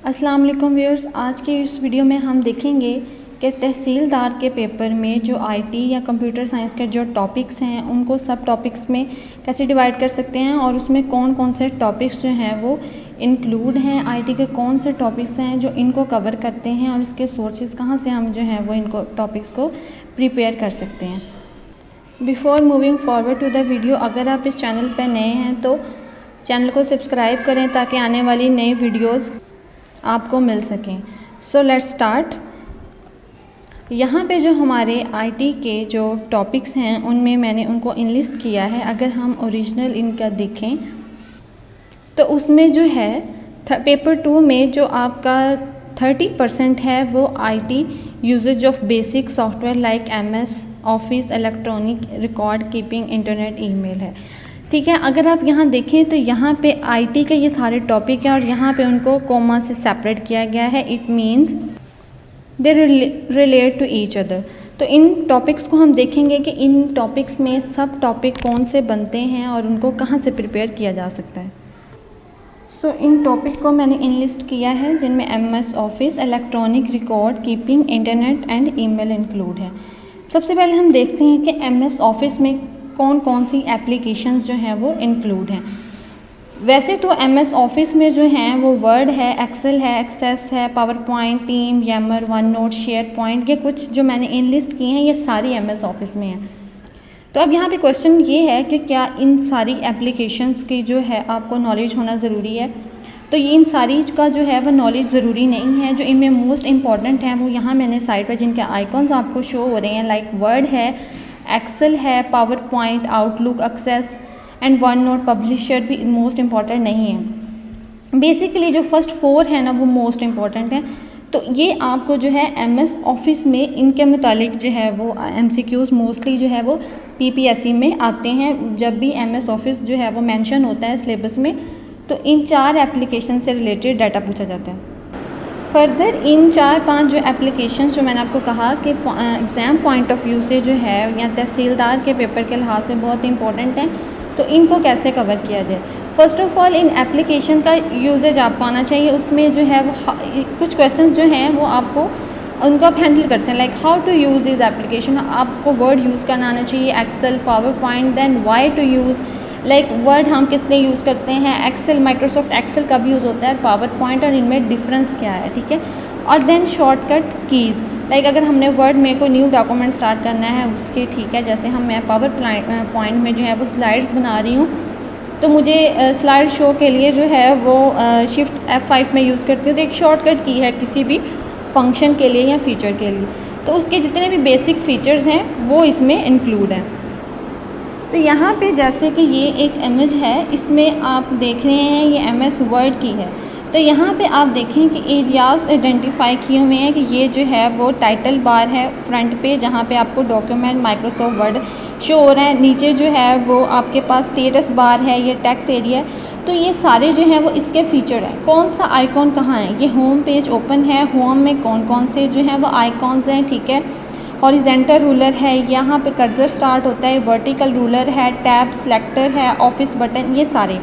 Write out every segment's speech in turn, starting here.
अस्सलाम वालेकुम व्यूअर्स, आज के इस वीडियो में हम देखेंगे कि तहसीलदार के पेपर में जो आईटी या कंप्यूटर साइंस के जो टॉपिक्स हैं उनको सब टॉपिक्स में कैसे डिवाइड कर सकते हैं और उसमें कौन कौन से टॉपिक्स जो हैं वो इंक्लूड हैं। आईटी के कौन से टॉपिक्स हैं जो इनको कवर करते हैं और इसके सोर्सेज कहाँ से हम जो हैं वो इनको टॉपिक्स को प्रिपेयर कर सकते हैं। Before moving forward to the video, अगर आप इस चैनल पर नए हैं तो चैनल को सब्सक्राइब करें ताकि आने वाली नई वीडियोज़ आपको मिल सकें। So let's start. यहाँ पे जो हमारे आईटी के जो टॉपिक्स हैं उनमें मैंने उनको इनलिस्ट किया है। अगर हम ओरिजिनल इनका देखें तो उसमें जो है पेपर 2 में जो आपका 30% है वो IT usage of basic software like MS Office, electronic record keeping, internet, email है। ठीक है, अगर आप यहाँ देखें तो यहाँ पे आईटी के ये सारे टॉपिक हैं और यहाँ पे उनको कॉमा से सेपरेट किया गया है। It means they relate to each other. तो इन टॉपिक्स को हम देखेंगे कि इन टॉपिक्स में सब टॉपिक कौन से बनते हैं और उनको कहाँ से प्रिपेयर किया जा सकता है। सो इन टॉपिक को मैंने इनलिस्ट किया है जिनमें MS Office, electronic record keeping, internet and email include है। सबसे पहले हम देखते हैं कि एमएस ऑफिस में कौन कौन सी एप्लीकेशंस जो हैं वो इंक्लूड हैं। वैसे तो एमएस ऑफिस में जो हैं वो वर्ड है, एक्सेल है, एक्सेस है, PowerPoint, team, Yammer, OneNote, SharePoint, ये कुछ जो मैंने इनलिस्ट किए हैं ये सारी एमएस ऑफिस में हैं। तो अब यहाँ पे क्वेश्चन ये है कि क्या इन सारी एप्लीकेशंस की जो है आपको नॉलेज होना ज़रूरी है। तो ये इन सारी का जो है वो नॉलेज ज़रूरी नहीं है। जो इनमें मोस्ट इंपॉर्टेंट हैं वो यहाँ मैंने साइड पर जिनके आइकॉन्स आपको शो हो रहे हैं, लाइक वर्ड है, एक्सेल है, PowerPoint, Outlook, Access and OneNote. Publisher भी मोस्ट इम्पॉर्टेंट नहीं है। बेसिकली जो फर्स्ट 4 है ना वो मोस्ट इम्पॉर्टेंट है। तो ये आपको जो है एमएस ऑफिस में इनके मुतालिक जो है वो एमसीक्यूज़ मोस्टली जो है वो पीपीएससी में आते हैं। जब भी एमएस ऑफिस जो है वो मेंशन होता है सिलेबस में तो इन 4 एप्लीकेशन से रिलेटेड डाटा पूछा जाता है। फर्दर इन 4-5 जो एप्लीकेशंस जो मैंने आपको कहा कि एग्ज़ाम पॉइंट ऑफ व्यू से जो है या तहसीलदार के पेपर के लिहाज से बहुत इंपॉर्टेंट हैं, तो इनको कैसे कवर किया जाए। First of all in application का यूजेज आपको आना चाहिए। उसमें जो है वो कुछ क्वेश्चंस जो हैं वो आपको उनको आप हैंडल करते हैं, like how to use this application. आपको वर्ड यूज़ करना आना चाहिए, Excel, PowerPoint, then why to use, like Word हम किस लिए यूज़ करते हैं, एक्सेल, माइक्रोसॉफ्ट एक्सेल कब यूज़ होता है, पावर पॉइंट, और इनमें डिफरेंस क्या है। ठीक है, और देन शॉर्टकट कीज़, लाइक अगर हमने वर्ड में कोई न्यू डॉक्यूमेंट स्टार्ट करना है उसके, ठीक है, जैसे मैं पावर पॉइंट में जो है वो स्लाइड्स बना रही हूँ तो मुझे स्लाइड शो के लिए जो है वो शिफ्ट F5 में यूज़ करती हूँ। तो एक शॉर्टकट की है किसी भी फंक्शन के लिए या फीचर के लिए, तो उसके जितने भी बेसिक फीचर्स हैं वो इसमें इंक्लूड हैं। तो यहाँ पे जैसे कि ये एक इमेज है, इसमें आप देख रहे हैं ये एमएस वर्ड की है। तो यहाँ पे आप देखें कि एरियाज़ आइडेंटिफाई किए हुए हैं कि ये जो है वो टाइटल बार है फ्रंट पे, जहाँ पे आपको डॉक्यूमेंट माइक्रोसॉफ्ट वर्ड शो हो रहा है। नीचे जो है वो आपके पास स्टेटस बार है, ये टेक्स्ट एरिया है। तो ये सारे जो हैं वो इसके फीचर हैं। कौन सा आइकॉन कहाँ है, ये होम पेज ओपन है, होम में कौन कौन से जो हैं वो आइकॉन्स हैं। ठीक है, हॉरिजेंटल रूलर है, यहाँ पे कर्सर स्टार्ट होता है, वर्टिकल रूलर है, टैब सेलेक्टर है, ऑफिस बटन, ये सारे।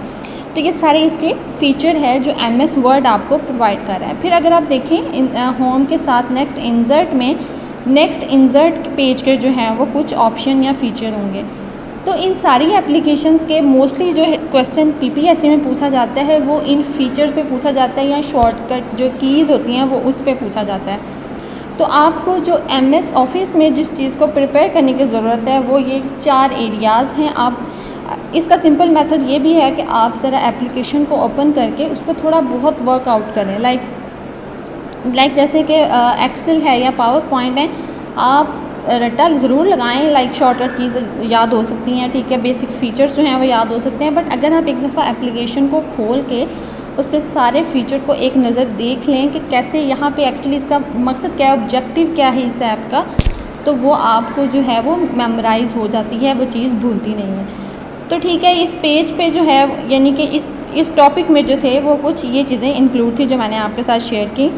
तो ये सारे इसके फीचर है जो एमएस वर्ड आपको प्रोवाइड कर रहा है। फिर अगर आप देखें होम के साथ नेक्स्ट इंसर्ट में, नेक्स्ट इंसर्ट पेज के जो है वो कुछ ऑप्शन या फीचर होंगे। तो इन सारी एप्लीकेशंस के मोस्टली जो क्वेश्चन पीपीएससी में पूछा जाता है वो इन फीचर्स पे पूछा जाता है या शॉर्टकट जो कीज़ होती हैं वो उस पर पूछा जाता है। तो आपको जो एमएस ऑफिस में जिस चीज़ को प्रिपेयर करने की ज़रूरत है वो ये 4 एरियाज़ हैं। आप इसका सिंपल मेथड ये भी है कि आप ज़रा एप्लीकेशन को ओपन करके उस पर थोड़ा बहुत वर्कआउट करें, लाइक जैसे कि एक्सेल है या पावर पॉइंट है, आप रट्टा ज़रूर लगाएं, लाइक शॉर्टकट कीज़ याद हो सकती हैं, ठीक है, बेसिक फ़ीचर्स जो हैं वो याद हो सकते हैं। बट अगर आप एक दफ़ा एप्लीकेशन को खोल के उसके सारे फीचर को एक नज़र देख लें कि कैसे यहाँ पे एक्चुअली इसका मकसद क्या है, ऑब्जेक्टिव क्या है इस ऐप का, तो वो आपको जो है वो मेमोराइज़ हो जाती है, वो चीज़ भूलती नहीं है। तो ठीक है, इस पेज पे जो है यानी कि इस टॉपिक में जो थे वो कुछ ये चीज़ें इंक्लूड थी जो मैंने आपके साथ शेयर की।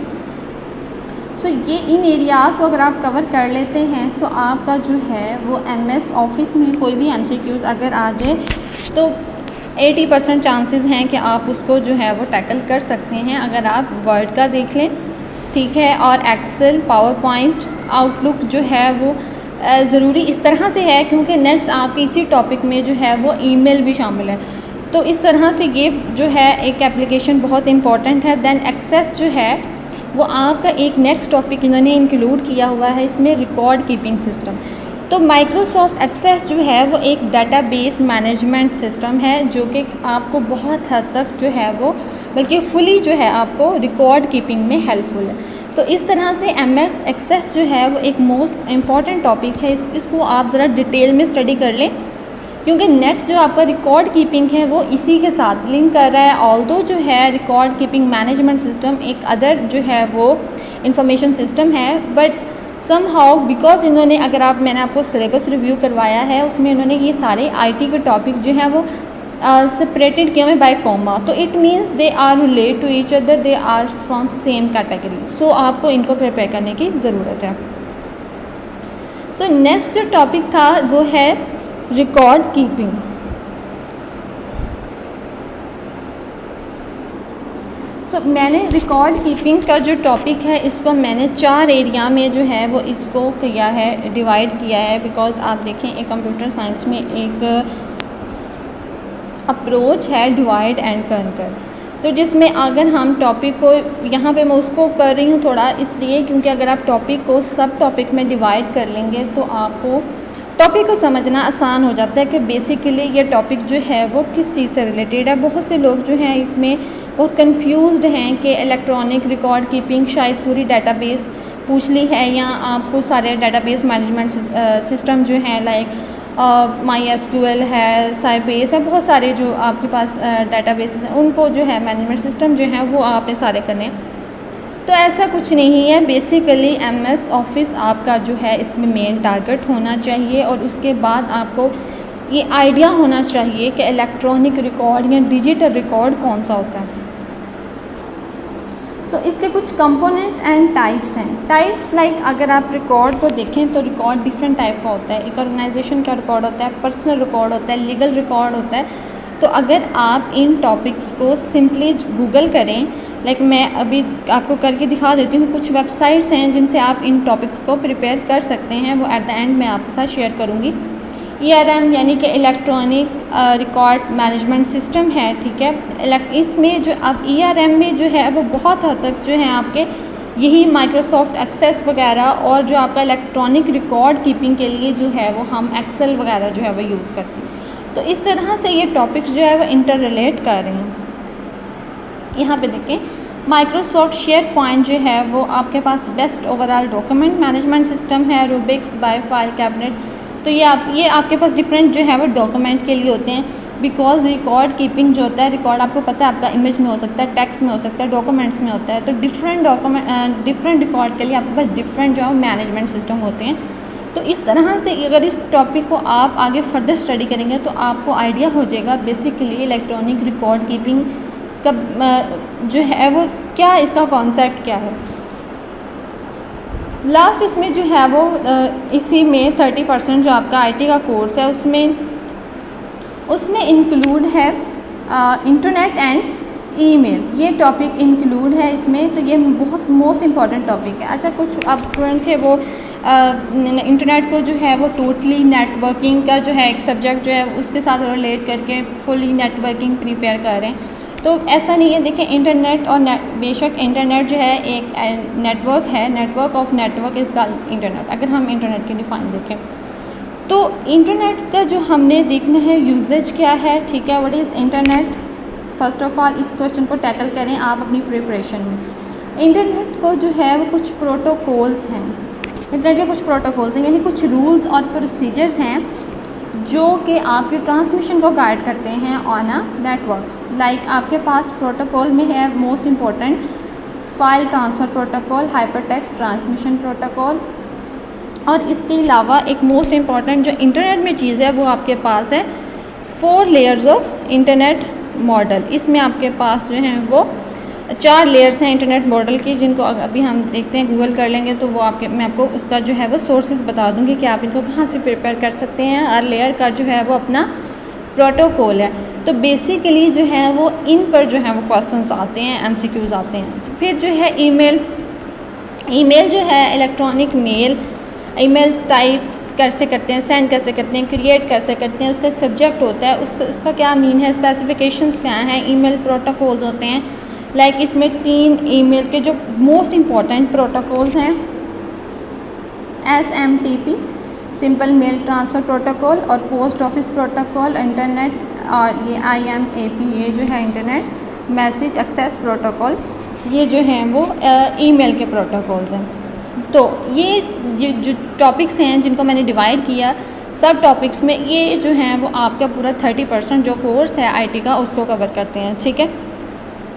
सो ये इन एरियाज़ को अगर आप कवर कर लेते हैं तो आपका जो है वो एमएस ऑफिस में कोई भी एमसीक्यूज़ अगर आ जाए तो 80% चांसेस हैं कि आप उसको जो है वो टैकल कर सकते हैं अगर आप वर्ड का देख लें, ठीक है। और एक्सेल, पावर पॉइंट, आउटलुक जो है वो ज़रूरी इस तरह से है क्योंकि नेक्स्ट आपके इसी टॉपिक में जो है वो ईमेल भी शामिल है, तो इस तरह से ये जो है एक एप्लीकेशन बहुत इंपॉर्टेंट है। दैन एक्सेस जो है वो आपका एक नेक्स्ट टॉपिक इन्होंने इंक्लूड किया हुआ है इसमें, रिकॉर्ड कीपिंग सिस्टम। तो माइक्रोसॉफ्ट एक्सेस जो है वो एक डाटाबेस मैनेजमेंट सिस्टम है जो कि आपको बहुत हद तक जो है वो बल्कि फुली जो है आपको रिकॉर्ड कीपिंग में हेल्पफुल है। तो इस तरह से एमएस एक्सेस जो है वो एक मोस्ट इम्पॉर्टेंट टॉपिक है, इसको आप ज़रा डिटेल में स्टडी कर लें क्योंकि नेक्स्ट जो आपका रिकॉर्ड कीपिंग है वो इसी के साथ लिंक कर रहा है। ऑल्दो जो है रिकॉर्ड कीपिंग मैनेजमेंट सिस्टम एक अदर जो है वो इंफॉर्मेशन सिस्टम है, बट सम हाउ बिकॉज इन्होंने मैंने आपको सिलेबस रिव्यू करवाया है उसमें इन्होंने ये सारे आईटी के टॉपिक जो हैं वो सेपरेटेड किए हुए बाय कॉमा, तो it means they are relate to each other, they are from same category. So आपको इनको प्रिपेयर करने की ज़रूरत है। सो नेक्स्ट जो टॉपिक था वो है रिकॉर्ड कीपिंग। मैंने रिकॉर्ड कीपिंग का जो टॉपिक है इसको मैंने 4 एरिया में जो है वो इसको किया है, डिवाइड किया है। बिकॉज आप देखें एक कंप्यूटर साइंस में एक अप्रोच है डिवाइड एंड कन्कर, तो जिसमें अगर हम टॉपिक को यहाँ पे मैं उसको कर रही हूँ थोड़ा इसलिए क्योंकि अगर आप टॉपिक को सब टॉपिक में डिवाइड कर लेंगे तो आपको टॉपिक को समझना आसान हो जाता है कि बेसिकली ये टॉपिक जो है वो किस चीज़ से रिलेटेड है। बहुत से लोग जो हैं इसमें बहुत कंफ्यूज्ड हैं कि इलेक्ट्रॉनिक रिकॉर्ड कीपिंग शायद पूरी डाटाबेस पूछ ली है या आपको सारे डाटाबेस मैनेजमेंट सिस्टम जो हैं लाइक MySQL है, साइबेस है, बहुत सारे जो आपके पास डाटाबेस हैं उनको जो है मैनेजमेंट सिस्टम जो हैं वो आपने सारे करने हैं। तो ऐसा कुछ नहीं है, बेसिकली MS ऑफिस आपका जो है इसमें मेन टारगेट होना चाहिए और उसके बाद आपको ये आइडिया होना चाहिए कि इलेक्ट्रॉनिक रिकॉर्ड या डिजिटल रिकॉर्ड कौन सा होता है। इसके कुछ कंपोनेंट्स एंड टाइप्स हैं। टाइप्स लाइक अगर आप रिकॉर्ड को देखें तो रिकॉर्ड डिफरेंट टाइप का होता है। एक ऑर्गेनाइजेशन का रिकॉर्ड होता है, पर्सनल रिकॉर्ड होता है, लीगल रिकॉर्ड होता है। तो अगर आप इन टॉपिक्स को सिंपली गूगल करें, लाइक मैं अभी आपको करके दिखा देती हूँ, कुछ वेबसाइट्स हैं जिनसे आप इन टॉपिक्स को प्रिपेयर कर सकते हैं, वो एट द एंड मैं आपके साथ शेयर करूँगी। ERM यानी कि इलेक्ट्रॉनिक रिकॉर्ड मैनेजमेंट सिस्टम है, ठीक है। इसमें जो आप ERM में जो है वो बहुत हद तक जो है आपके यही माइक्रोसॉफ्ट एक्सेस वगैरह और जो आपका इलेक्ट्रॉनिक रिकॉर्ड कीपिंग के लिए जो है वो हम एक्सेल वगैरह जो है वो यूज़ करते हैं। तो इस तरह से ये टॉपिक्स जो है वो इंटर रिलेट कर रहे हैं। यहाँ पे देखें, माइक्रोसॉफ्ट शेयर पॉइंट जो है वो आपके पास best overall document management system है, रूबिक्स बाय फाइल कैबिनेट। तो ये आपके पास डिफरेंट जो है वो डॉक्यूमेंट के लिए होते हैं। बिकॉज रिकॉर्ड कीपिंग जो होता है, रिकॉर्ड आपको पता है आपका इमेज में हो सकता है, टेक्स्ट में हो सकता है, डॉक्यूमेंट्स में होता है। तो डिफरेंट रिकॉर्ड के लिए आपके पास डिफरेंट जो है मैनेजमेंट सिस्टम होते हैं। तो इस तरह से अगर इस टॉपिक को आप आगे फर्दर स्टडी करेंगे तो आपको आइडिया हो जाएगा बेसिकली इलेक्ट्रॉनिक रिकॉर्ड कीपिंग का जो है वो क्या, इसका कॉन्सेप्ट क्या है। लास्ट इसमें जो है वो इसी में 30% जो आपका IT का कोर्स है उसमें इंक्लूड है इंटरनेट एंड ईमेल, ये टॉपिक इंक्लूड है इसमें। तो ये बहुत मोस्ट इम्पॉर्टेंट टॉपिक है। अच्छा, कुछ अब स्टूडेंट थे वो इंटरनेट को जो है वो टोटली नेटवर्किंग का जो है एक सब्जेक्ट जो है उसके साथ रिलेट करके फुली नेटवर्किंग प्रिपेयर कर रहे हैं। तो ऐसा नहीं है, देखिए इंटरनेट और बेशक इंटरनेट जो है एक नेटवर्क है, network of network is called internet. अगर हम इंटरनेट की डिफाइन देखें तो इंटरनेट का जो हमने देखना है यूजेज क्या है, ठीक है। What is internet, first of all इस क्वेश्चन को टैकल करें आप अपनी प्रिपरेशन में। इंटरनेट को जो है वो कुछ प्रोटोकॉल्स हैं, इंटरनेट के कुछ प्रोटोकॉल्स हैं यानी कुछ रूल्स और प्रोसीजर्स हैं जो कि आपके ट्रांसमिशन को गाइड करते हैं ऑन अ नेटवर्क। लाइक आपके पास प्रोटोकॉल में है most important file transfer protocol, hypertext transmission protocol, और इसके अलावा एक मोस्ट इम्पॉर्टेंट जो इंटरनेट में चीज़ है वो आपके पास है 4 लेयर्स ऑफ इंटरनेट मॉडल। इसमें आपके पास जो हैं वो 4 लेयर्स हैं इंटरनेट मॉडल की, जिनको अभी हम देखते हैं, गूगल कर लेंगे तो वो मैं आपको उसका जो है वो सोर्सेज बता दूंगी कि आप इनको कहाँ से प्रिपेयर कर सकते हैं। हर लेयर का जो है वो अपना प्रोटोकॉल है। तो बेसिकली जो है वो इन पर जो है वो क्वेश्चंस आते हैं, MCQs आते हैं। फिर जो है ईमेल जो है इलेक्ट्रॉनिक मेल, ईमेल टाइप कैसे करते हैं, सेंड कैसे करते हैं, क्रिएट कैसे करते हैं, उसका सब्जेक्ट होता है, उसका क्या मीन है, स्पेसिफिकेशंस क्या हैं, ईमेल प्रोटोकॉल्स होते हैं। लाइक इसमें 3 ईमेल के जो मोस्ट इम्पॉर्टेंट प्रोटोकॉल्स हैं, SMTP simple mail transfer protocol और पोस्ट ऑफिस प्रोटोकॉल, इंटरनेट, और ये IMAP ये जो है इंटरनेट मैसेज एक्सेस प्रोटोकॉल, ये जो हैं वो ईमेल के प्रोटोकॉल्स हैं। तो ये जो टॉपिक्स हैं जिनको मैंने डिवाइड किया सब टॉपिक्स में, ये जो हैं वो आपका पूरा 30% जो कोर्स है IT का उसको कवर करते हैं, ठीक है।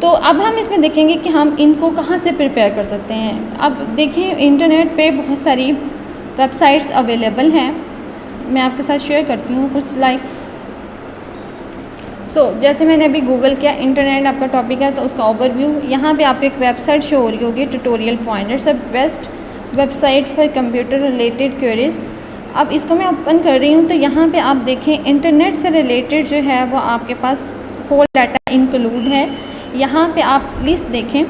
तो अब हम इसमें देखेंगे कि हम इनको कहाँ से प्रिपेयर कर सकते हैं। अब देखिए इंटरनेट पे बहुत सारी वेबसाइट्स अवेलेबल हैं, मैं आपके साथ शेयर करती हूँ कुछ। लाइक जैसे मैंने अभी गूगल किया इंटरनेट आपका टॉपिक है तो उसका ओवरव्यू, यहाँ पे आपको एक वेबसाइट शो हो रही होगी, tutorial point, it's a best website for computer related queries. अब इसको मैं ओपन कर रही हूँ तो यहाँ पे आप देखें इंटरनेट से रिलेटेड जो है वो आपके पास होल डाटा इंक्लूड है। यहाँ पे आप लिस्ट देखें,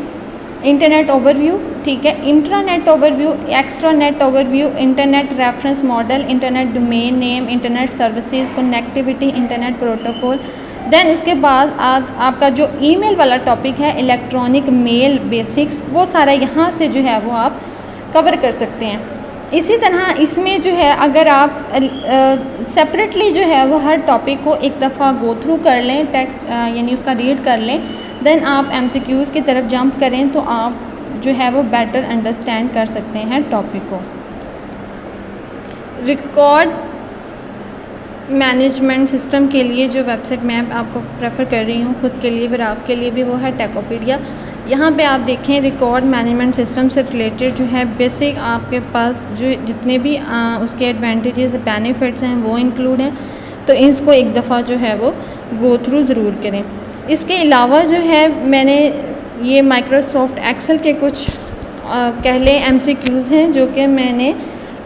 इंटरनेट ओवरव्यू, ठीक है, intranet overview, extranet overview, internet reference model, internet domain name, internet services, connectivity, internet protocol. Then उसके बाद आपका जो ईमेल वाला टॉपिक है इलेक्ट्रॉनिक मेल बेसिक्स, वो सारा यहाँ से जो है वो आप कवर कर सकते हैं। इसी तरह इसमें जो है अगर आप सेपरेटली जो है वो हर टॉपिक को एक दफ़ा गो थ्रू कर लें, टेक्स्ट यानी उसका रीड कर लें, देन आप MCQs की तरफ जंप करें तो आप जो है वो बेटर अंडरस्टैंड कर सकते हैं टॉपिक को। रिकॉर्ड मैनेजमेंट सिस्टम के लिए जो वेबसाइट मैं आपको प्रेफर कर रही हूँ खुद के लिए फिर आपके लिए भी, वो है टेकोपीडिया। यहाँ पे आप देखें रिकॉर्ड मैनेजमेंट सिस्टम से रिलेटेड जो है बेसिक आपके पास जो जितने भी उसके एडवांटेजेस बेनिफिट्स हैं वो इंक्लूड हैं, तो इसको एक दफ़ा जो है वो गो थ्रू ज़रूर करें। इसके अलावा जो है मैंने ये माइक्रोसॉफ्ट एक्सेल के कुछ कह लें MCQs हैं जो कि मैंने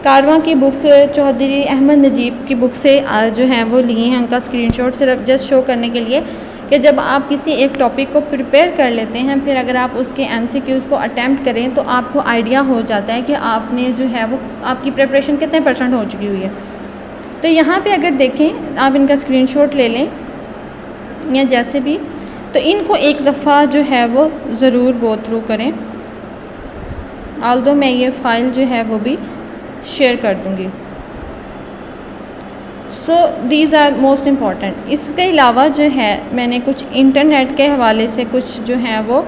कारवां की बुक चौधरी अहमद नजीब की बुक से जो हैं वो लिए हैं, उनका स्क्रीनशॉट सिर्फ जस्ट शो करने के लिए कि जब आप किसी एक टॉपिक को प्रिपेयर कर लेते हैं फिर अगर आप उसके MCQs को अटैम्प्ट करें तो आपको आइडिया हो जाता है कि आपने जो है वो आपकी प्रिपरेशन कितने % हो चुकी हुई है। तो यहाँ पे अगर देखें आप इनका स्क्रीनशॉट ले लें या जैसे भी, तो इनको एक दफ़ा जो है वो ज़रूर गो थ्रू करें। ऑल्दो मैं ये फ़ाइल जो है वो भी शेयर कर दूँगी। So these are most important. इसके अलावा जो है मैंने कुछ इंटरनेट के हवाले से कुछ जो हैं वो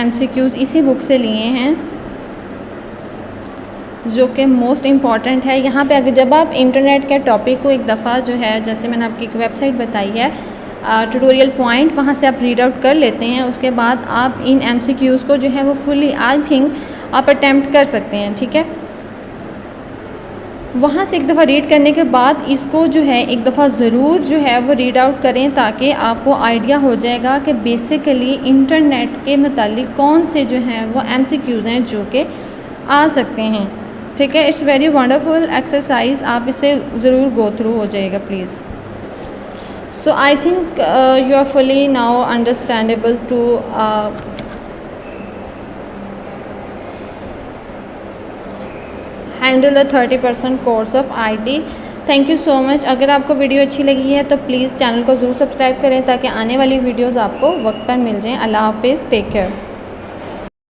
MCQs इसी बुक से लिए हैं जो कि मोस्ट इम्पॉर्टेंट है। यहाँ पे अगर जब आप इंटरनेट के टॉपिक को एक दफ़ा जो है जैसे मैंने आपकी एक वेबसाइट बताई है ट्यूटोरियल पॉइंट, वहाँ से आप रीड आउट कर लेते हैं, उसके बाद आप इन MCQs को जो है वो फुली आई थिंक आप अटैम्प्ट कर सकते हैं, ठीक है। वहाँ से एक दफ़ा रीड करने के बाद इसको जो है एक दफ़ा ज़रूर जो है वो रीड आउट करें ताकि आपको आइडिया हो जाएगा कि बेसिकली इंटरनेट के मुतालिक कौन से जो हैं वो MCQs हैं जो कि आ सकते हैं, ठीक है। इट्स वेरी वंडरफुल एक्सरसाइज, आप इसे ज़रूर गो थ्रू हो जाएगा please. So I think you are fully now understandable to handle the 30% course of IT। Thank you so much. अगर आपको वीडियो अच्छी लगी है तो प्लीज़ चैनल को ज़रूर सब्सक्राइब करें ताकि आने वाली वीडियोज़ आपको वक्त पर मिल जाएं। अल्लाह हाफिज़, टेक केयर।